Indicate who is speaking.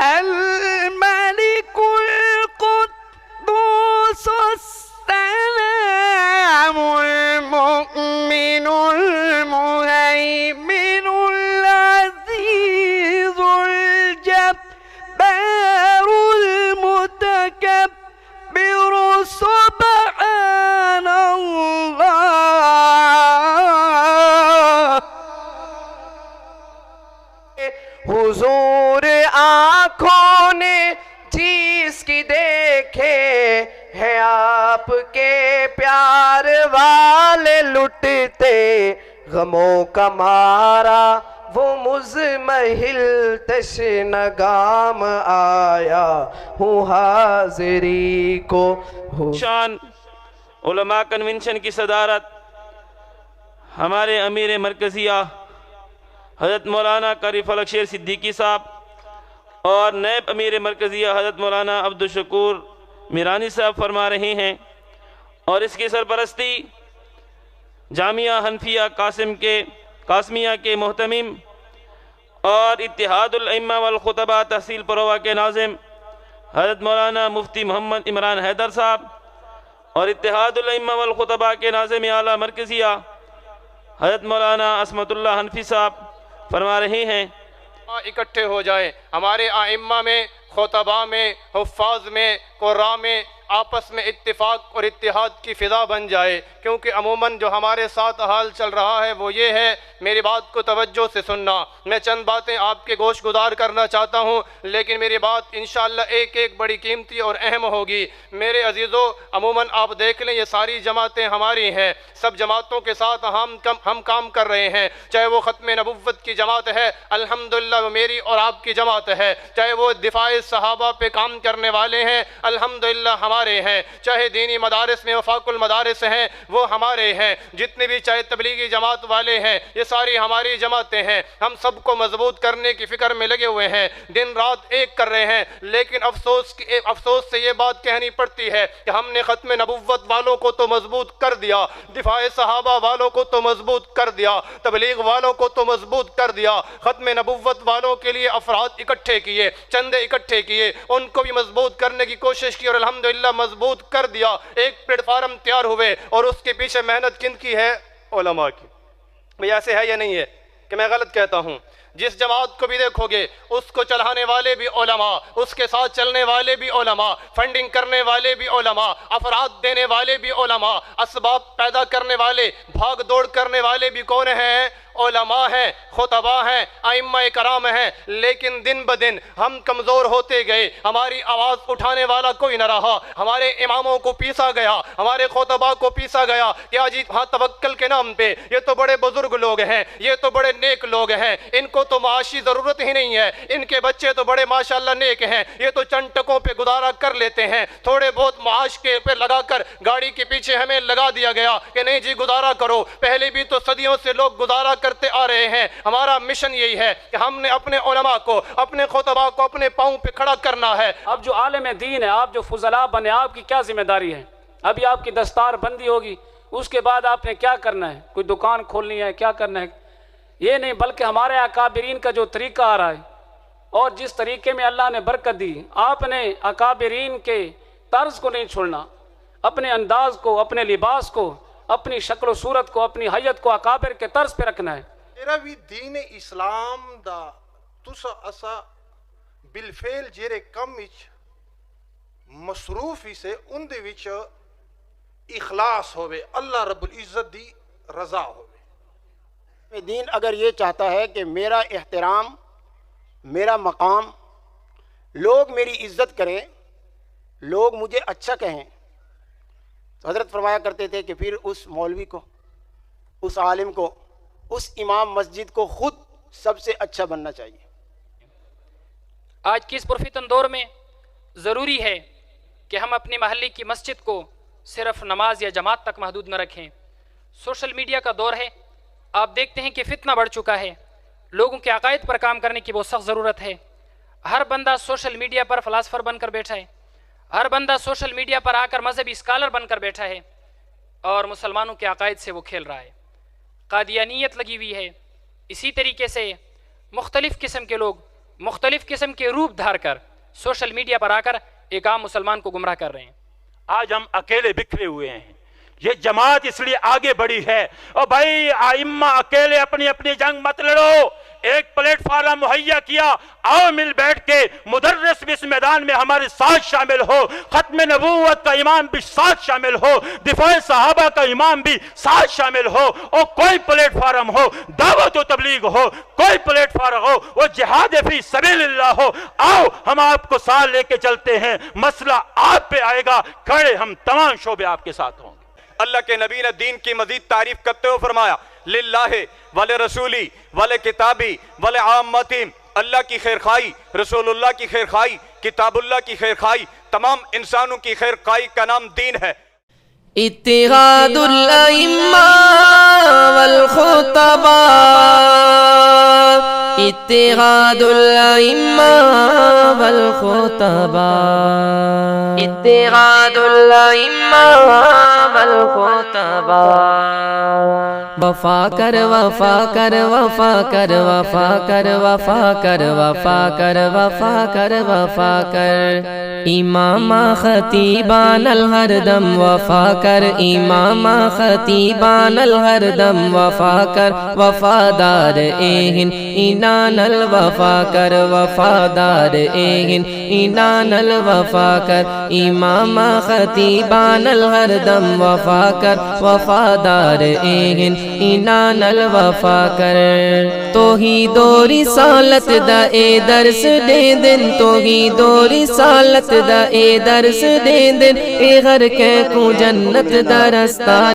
Speaker 1: الملك القدوس السلام المؤمن المهيمن العزيز الجبار المتكبر سبحان اللہ۔ حضور آنکھوں نے جس کی دیکھے ہیں آپ کے پیار والے لٹتے غموں کا مارا وہ مزمحل تشنگام آیا ہوں حاضری کو۔
Speaker 2: شان علماء کنونشن کی صدارت ہمارے امیر مرکزیہ حضرت مولانا قاری فلک شیر صدیقی صاحب اور نائب امیر مرکزیہ حضرت مولانا عبدالشکور میرانی صاحب فرما رہے ہیں، اور اس کی سرپرستی جامعہ حنفیہ قاسمیہ کے محتمم اور اتحاد الائمہ والخطباء تحصیل پروا کے ناظم حضرت مولانا مفتی محمد عمران حیدر صاحب اور اتحاد الائمہ والخطباء کے ناظم اعلیٰ مرکزیہ حضرت مولانا عصمت اللہ حنفی صاحب فرما رہے ہیں۔
Speaker 3: اکٹھے ہو جائیں، ہمارے ائمہ میں، خطباء میں، حفاظ میں، قراء میں آپس میں اتفاق اور اتحاد کی فضا بن جائے، کیونکہ عموماً جو ہمارے ساتھ حال چل رہا ہے وہ یہ ہے، میری بات کو توجہ سے سننا، میں چند باتیں آپ کے گوش گزار کرنا چاہتا ہوں، لیکن میری بات انشاءاللہ ایک ایک بڑی قیمتی اور اہم ہوگی۔ میرے عزیزو، عموماً آپ دیکھ لیں یہ ساری جماعتیں ہماری ہیں، سب جماعتوں کے ساتھ ہم کام کر رہے ہیں، چاہے وہ ختم نبوت کی جماعت ہے، الحمدللہ وہ میری اور آپ کی جماعت ہے، چاہے وہ دفاع صحابہ پہ کام کرنے والے ہیں، الحمدللہ ہمارے ہیں، چاہے دینی مدارس میں وفاق المدارس ہیں وہ ہمارے ہیں، جتنے بھی چاہے تبلیغی جماعت والے ہیں یہ ساری ہماری جماعتیں ہیں، ہم سب کو مضبوط کرنے کی فکر میں لگے ہوئے ہیں، دن رات ایک کر رہے ہیں، لیکن افسوس سے یہ بات کہنی پڑتی ہے کہ ہم نے ختم نبوت والوں کو تو مضبوط کر دیا، دفاع صحابہ والوں کو تو مضبوط کر دیا، تبلیغ والوں کو تو مضبوط کر دیا، ختم نبوت والوں کے لیے افراد اکٹھے کیے، چندے اکٹھے کیے، ان کو بھی مضبوط کرنے کی کوشش کی اور الحمدللہ مضبوط کر دیا، ایک پلیٹ فارم تیار ہوئے، اور اس کے پیچھے محنت کن کی ہے؟ علماء کی۔ بھئی ایسے ہے یا نہیں ہے کہ میں غلط کہتا ہوں؟ جس جماعت کو بھی دیکھو گے اس کو چلانے والے بھی علماء، اس کے ساتھ چلنے والے بھی علماء، فنڈنگ کرنے والے بھی علماء، افراد دینے والے بھی علماء، اسباب پیدا کرنے والے، بھاگ دوڑ کرنے والے بھی کون ہیں؟ علماء ہیں، خطباء ہیں، ائمہ کرام ہیں، لیکن دن بدن ہم کمزور ہوتے گئے، ہماری آواز اٹھانے والا کوئی نہ رہا، ہمارے اماموں کو پیسا گیا، ہمارے خطباء کو پیسا گیا، کیا جی ہاں توکل کے نام پہ، یہ تو بڑے بزرگ لوگ ہیں، یہ تو بڑے نیک لوگ ہیں، ان کو تو معاشی ضرورت ہی نہیں ہے، ان کے بچے تو بڑے ماشاءاللہ نیک ہیں، یہ تو چند ٹکوں پہ گزارا کر لیتے ہیں، تھوڑے بہت معاش کے پہ لگا کر گاڑی کے پیچھے ہمیں لگا دیا گیا کہ نہیں جی گزارا کرو، پہلے بھی تو صدیوں سے لوگ گزارا کرتے آ رہے ہیں۔ ہمارا مشن یہی ہے کہ ہم نے اپنے علماء کو، اپنے خطباء کو اپنے پاؤں پہ کھڑا کرنا ہے۔
Speaker 4: اب جو عالم دین ہے، آپ جو فضلاء بنے، آپ کی کیا ذمہ داری ہے؟ ابھی آپ کی دستار بندی ہوگی، اس کے بعد آپ نے کیا کرنا ہے؟ کوئی دکان کھولنی ہے، کیا کرنا ہے؟ یہ نہیں، بلکہ ہمارے اکابرین کا جو طریقہ آ رہا ہے اور جس طریقے میں اللہ نے برکت دی، آپ نے اکابرین کے طرز کو نہیں چھوڑنا، اپنے انداز کو، اپنے لباس کو، اپنی شکل و صورت کو، اپنی حیت کو اکابر کے طرز پہ رکھنا ہے۔
Speaker 5: میرا بھی دین اسلام دا تسا اسا بالفعل جیرے کم وچ مصروف ہی سے ان دے وچ اخلاص ہوئے، اللہ رب العزت دی رضا ہوئے۔
Speaker 6: دین اگر یہ چاہتا ہے کہ میرا احترام، میرا مقام، لوگ میری عزت کریں، لوگ مجھے اچھا کہیں، تو حضرت فرمایا کرتے تھے کہ پھر اس مولوی کو، اس عالم کو، اس امام مسجد کو خود سب سے اچھا بننا چاہیے۔
Speaker 7: آج کی اس پرفتن دور میں ضروری ہے کہ ہم اپنی محلے کی مسجد کو صرف نماز یا جماعت تک محدود نہ رکھیں۔ سوشل میڈیا کا دور ہے، آپ دیکھتے ہیں کہ فتنہ بڑھ چکا ہے، لوگوں کے عقائد پر کام کرنے کی بہت سخت ضرورت ہے۔ ہر بندہ سوشل میڈیا پر فلاسفر بن کر بیٹھا ہے، ہر بندہ سوشل میڈیا پر آ کر مذہبی اسکالر بن کر بیٹھا ہے اور مسلمانوں کے عقائد سے وہ کھیل رہا ہے۔ قادیانیت لگی ہوئی ہے، اسی طریقے سے مختلف قسم کے لوگ مختلف قسم کے روپ دھار کر سوشل میڈیا پر آ کر ایک عام مسلمان کو گمراہ کر رہے ہیں۔
Speaker 8: آج ہم اکیلے بکھرے ہوئے ہیں، یہ جماعت اس لیے آگے بڑھی ہے۔ اور بھائی ائمہ اکیلے اپنی اپنی جنگ مت لڑو، ایک پلیٹ فارم مہیا کیا، آؤ مل بیٹھ کے مدرس بھی اس میدان میں ہمارے ساتھ شامل ہو، ختم نبوت کا امام بھی ساتھ شامل ہو، دفاع صحابہ کا امام بھی ساتھ شامل ہو، اور کوئی پلیٹ فارم ہو، دعوت و تبلیغ ہو، کوئی پلیٹ فارم ہو، وہ جہاد فی سبیل اللہ ہو، آؤ ہم آپ کو ساتھ لے کے چلتے ہیں، مسئلہ آپ پہ آئے گا، کھڑے ہم تمام شعبے آپ کے ساتھ ہوں گے۔
Speaker 3: اللہ کے نبی نے دین کی مزید تعریف کرتے ہوئے فرمایا للہ ولرسولی ولکتابی ولعامتہم، اللہ کی خیر خواہی، رسول اللہ کی خیر خواہی، کتاب اللہ کی خیر خواہی، تمام انسانوں کی خیر خواہی کا نام دین ہے۔
Speaker 1: اتحاد الائمہ والخطباء، اتحاد الائمہ والخطباء، اتحاد الائمہ والخطباء، وفا کر وفا کر وفا کر وفا کر وفا کر وفا کر وفا کر وفا کر، امام خطیبان الہردم وفا کر، امام خطیبان الہردم وفا کر، وفادار ایہن انان الوفا کر، وفادار ایہن انان الوفا کر، امام خطیبان الہردم وفا کر، وفادار ایہن انان الوفا کر، توحید و رسالت دا اے درس دے دن، توحید و رسالت دا اے درس دے دن، اے گھر کے کو جنت دا رستہ